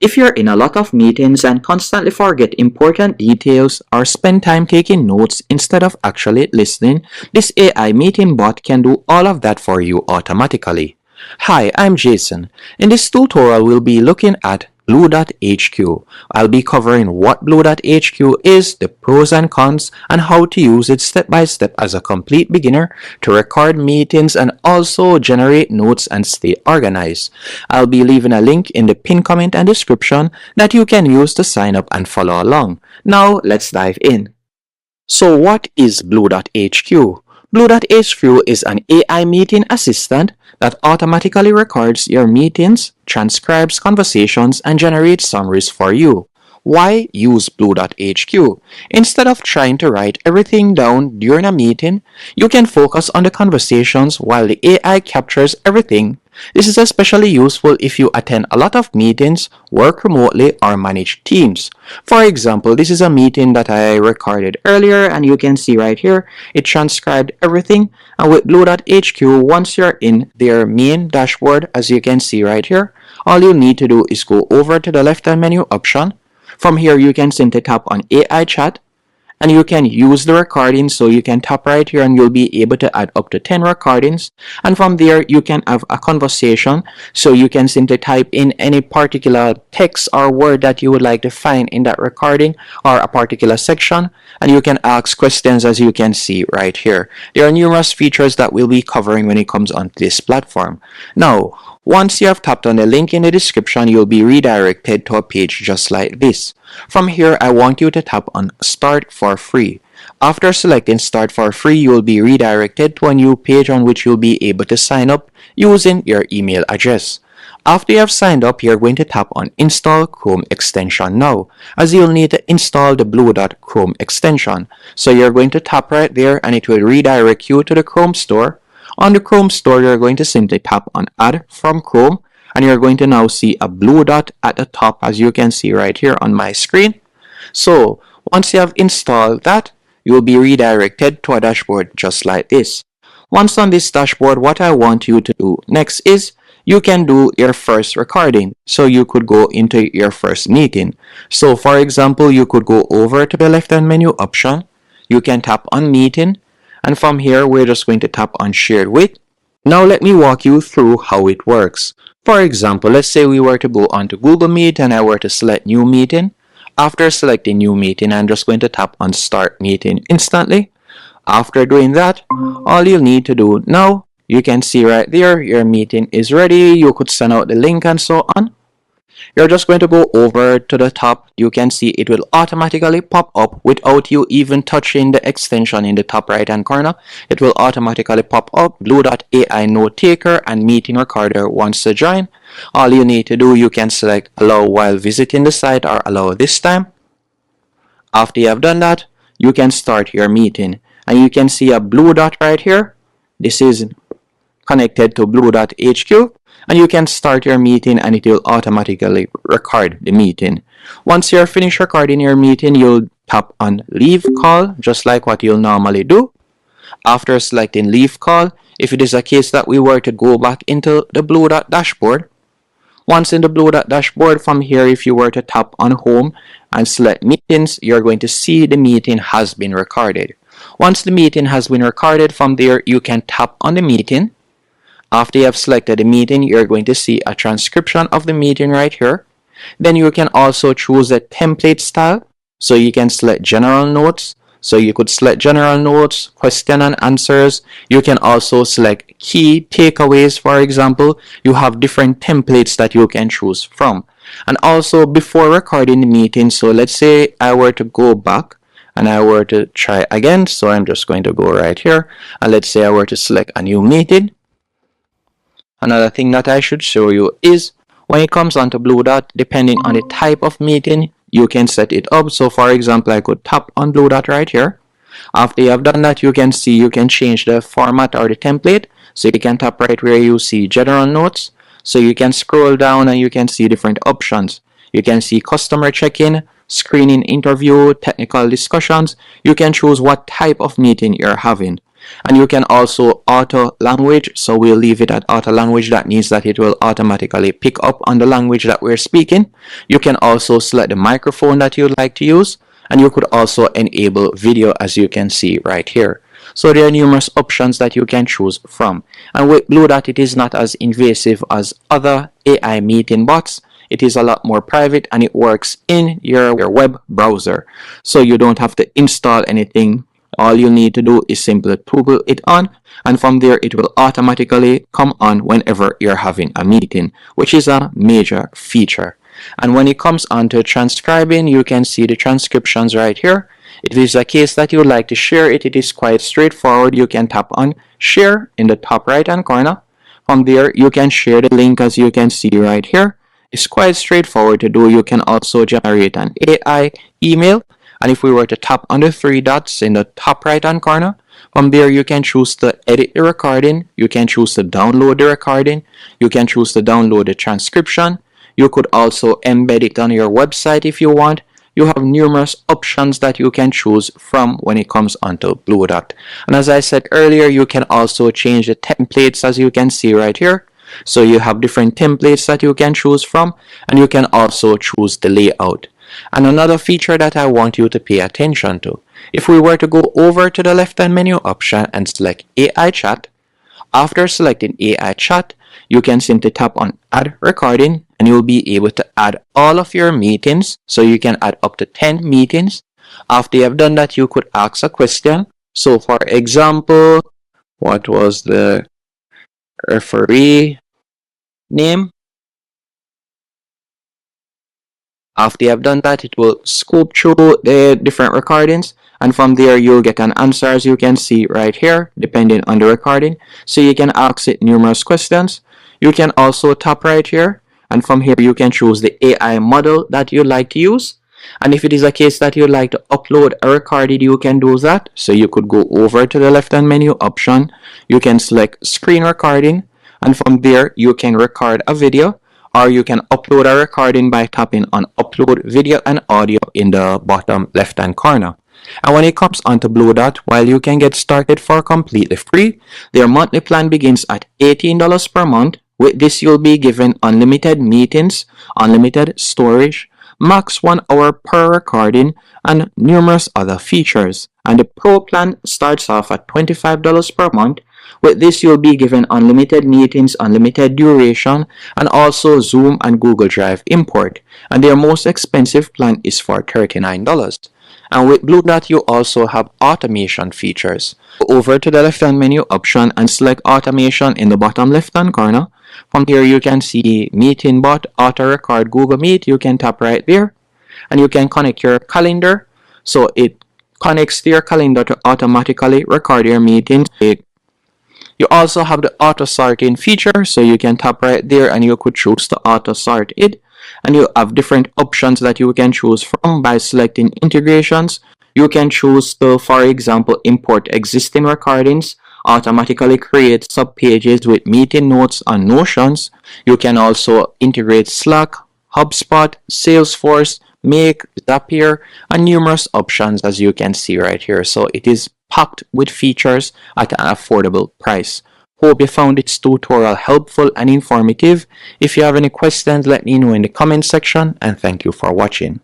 If you're in a lot of meetings and constantly forget important details or spend time taking notes instead of actually listening, this AI meeting bot can do all of that for you automatically. Hi, I'm Jason. In this tutorial, we'll be looking at Bluedot HQ. I'll be covering what Bluedot HQ is, the pros and cons, and how to use it step by step as a complete beginner to record meetings and also generate notes and stay organized. I'll be leaving a link in the pinned comment and description that you can use to sign up and follow along. Now let's dive in. So what is Bluedot HQ? Bluedot HQ is an AI meeting assistant that automatically records your meetings, transcribes conversations, and generates summaries for you. Why use Bluedot HQ? Instead of trying to write everything down during a meeting, you can focus on the conversations while the AI captures everything. This is especially useful if you attend a lot of meetings, work remotely, or manage teams. For example, this is a meeting that I recorded earlier, and you can see right here, it transcribed everything. And with Bluedot HQ, once you're in their main dashboard, as you can see right here, all you need to do is go over to the left-hand menu option. From here, you can simply tap on AI chat, and you can use the recording. So you can tap right here and you'll be able to add up to 10 recordings, and from there you can have a conversation. So you can simply type in any particular text or word that you would like to find in that recording or a particular section, and you can ask questions, as you can see right here. There are numerous features that we'll be covering when it comes onto this platform. Now, once you have tapped on the link in the description, you'll be redirected to a page just like this. From here, I want you to tap on Start for Free. After selecting Start for Free, you will be redirected to a new page on which you'll be able to sign up using your email address. After you have signed up, you're going to tap on Install Chrome extension now, as you'll need to install the Bluedot Chrome extension. So you're going to tap right there and it will redirect you to the Chrome store. On the Chrome store, you're going to simply tap on Add from Chrome, and you're going to now see a blue dot at the top, as you can see right here on my screen. So once you have installed that, you will be redirected to a dashboard just like this. Once on this dashboard, what I want you to do next is you can do your first recording. So you could go into your first meeting. So for example, you could go over to the left-hand menu option. You can tap on Meeting. And from here, we're just going to tap on Shared With. Now let me walk you through how it works. For example, let's say we were to go onto Google Meet and I were to select New Meeting. After selecting New Meeting, I'm just going to tap on Start Meeting instantly. After doing that, all you'll need to do now, you can see right there, your meeting is ready. You could send out the link and so on. You're just going to go over to the top. You can see it will automatically pop up without you even touching the extension in the top right hand corner. It will automatically pop up Bluedot AI note taker and meeting recorder wants to join. All you need to do, you can select allow while visiting the site or allow this time. After you have done that, you can start your meeting, and you can see a blue dot right here. This is connected to Bluedot HQ. And you can start your meeting and it will automatically record the meeting. Once you're finished recording your meeting, you'll tap on Leave Call, just like what you'll normally do. After selecting Leave Call, if it is a case that we were to go back into the Bluedot dashboard, once in the Bluedot dashboard, from here, if you were to tap on Home and select Meetings, you're going to see the meeting has been recorded. Once the meeting has been recorded, from there, you can tap on the meeting. After you have selected the meeting, you're going to see a transcription of the meeting right here. Then you can also choose a template style. So you can select general notes. So you could select general notes, question and answers. You can also select key takeaways, for example. You have different templates that you can choose from. And also before recording the meeting, so let's say I were to go back and I were to try again. So I'm just going to go right here. And let's say I were to select a new meeting. Another thing that I should show you is when it comes onto Bluedot, depending on the type of meeting, you can set it up. So for example, I could tap on Bluedot right here. After you have done that, you can see you can change the format or the template. So you can tap right where you see general notes. So you can scroll down and you can see different options. You can see customer check-in, screening interview, technical discussions. You can choose what type of meeting you're having. And you can also auto language, so we'll leave it at auto language. That means that it will automatically pick up on the language that we're speaking. You can also select the microphone that you'd like to use, and you could also enable video, as you can see right here. So there are numerous options that you can choose from. And with Bluedot, it is not as invasive as other AI meeting bots. It is a lot more private, and it works in your web browser. So you don't have to install anything. All you need to do is simply toggle it on, and from there it will automatically come on whenever you're having a meeting, which is a major feature. And when it comes on to transcribing, you can see the transcriptions right here. If it is a case that you would like to share it, it is quite straightforward. You can tap on share in the top right hand corner. From there, you can share the link, as you can see right here. It's quite straightforward to do. You can also generate an AI email. And if we were to tap on the three dots in the top right hand corner, from there you can choose to edit the recording. You can choose to download the recording. You can choose to download the transcription. You could also embed it on your website if you want. You have numerous options that you can choose from when it comes onto Bluedot. And as I said earlier, you can also change the templates, as you can see right here. So you have different templates that you can choose from, and you can also choose the layout. And another feature that I want you to pay attention to, if we were to go over to the left hand menu option and select AI chat, after selecting AI chat, you can simply tap on add recording, and you'll be able to add all of your meetings. So you can add up to 10 meetings. After you have done that, you could ask a question. So for example, what was the referee name? After you have done that, it will scope through the different recordings, and from there you'll get an answer, as you can see right here, depending on the recording. So you can ask it numerous questions. You can also tap right here, and from here you can choose the AI model that you'd like to use. And if it is a case that you'd like to upload a recording, you can do that. So you could go over to the left hand menu option. You can select screen recording, and from there you can record a video, or you can upload a recording by tapping on upload video and audio in the bottom left hand corner. And when it comes onto Bluedot, while you can get started for completely free, their monthly plan begins at $18 per month. With this, you'll be given unlimited meetings, unlimited storage, max 1 hour per recording, and numerous other features. And the Pro plan starts off at $25 per month. With this, you'll be given unlimited meetings, unlimited duration, and also Zoom and Google Drive import. And their most expensive plan is for $39. And with Bluedot, you also have automation features. Go over to the left-hand menu option and select automation in the bottom left-hand corner. From here, you can see Meeting Bot, Auto Record Google Meet. You can tap right there, and you can connect your calendar. So it connects to your calendar to automatically record your meetings. You also have the auto sorting feature, so you can tap right there and you could choose to auto sort it. And you have different options that you can choose from by selecting integrations. You can choose to, for example, import existing recordings, automatically create subpages with meeting notes and notions. You can also integrate Slack, HubSpot, Salesforce, Make, Zapier, and numerous options, as you can see right here. So it is packed with features at an affordable price. Hope you found this tutorial helpful and informative. If you have any questions, let me know in the comment section, and thank you for watching.